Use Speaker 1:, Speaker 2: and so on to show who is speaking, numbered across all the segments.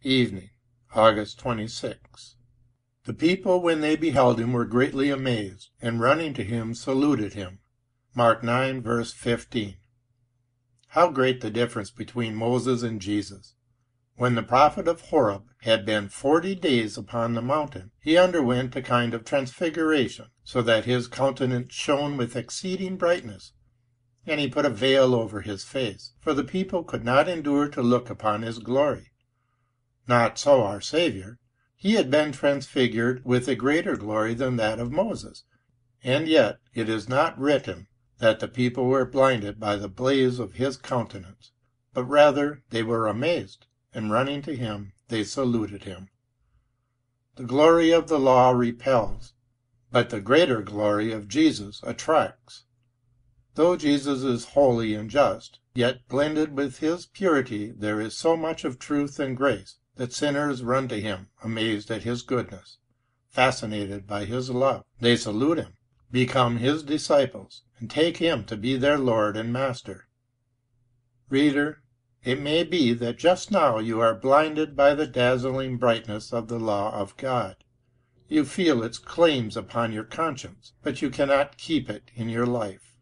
Speaker 1: Evening, August 26. The people, when they beheld him, were greatly amazed, and running to him saluted him. Mark 9, verse 15. How great the difference between Moses and Jesus! When the prophet of Horeb had been 40 days upon the mountain, he underwent a kind of transfiguration, so that his countenance shone with exceeding brightness, and he put a veil over his face, for the people could not endure to look upon his glory. Not so our Savior. He had been transfigured with a greater glory than that of Moses, and yet it is not written that the people were blinded by the blaze of his countenance, but rather they were amazed, and running to him, they saluted him. The glory of the law repels, but the greater glory of Jesus attracts. Though Jesus is holy and just, yet blended with his purity there is so much of truth and grace that sinners run to him, amazed at his goodness, fascinated by his love. They salute him, become his disciples, and take him to be their Lord and Master. Reader, it may be that just now you are blinded by the dazzling brightness of the law of God. You feel its claims upon your conscience, but you cannot keep it in your life.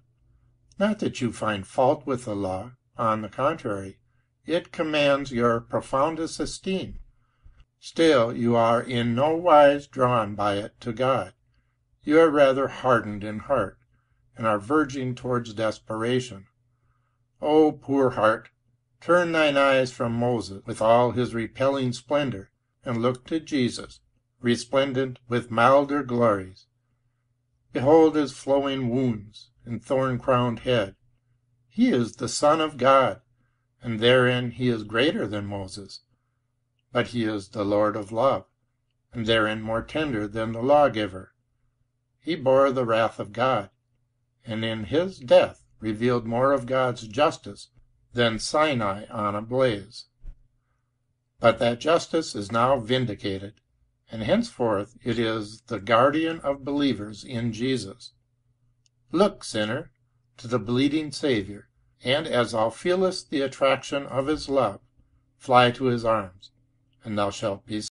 Speaker 1: Not that you find fault with the law. On the contrary, it commands your profoundest esteem. Still, you are in no wise drawn by it to God. You are rather hardened in heart, and are verging towards desperation. O poor heart, turn thine eyes from Moses with all his repelling splendor, and look to Jesus, resplendent with milder glories. Behold his flowing wounds and thorn-crowned head. He is the Son of God, and therein he is greater than Moses. But he is the Lord of love, and therein more tender than the lawgiver. He bore the wrath of God, and in his death revealed more of God's justice than Sinai on a blaze. But that justice is now vindicated, and henceforth it is the guardian of believers in Jesus. Look, sinner, to the bleeding Savior, and as thou feelest the attraction of his love, fly to his arms, and thou shalt be saved.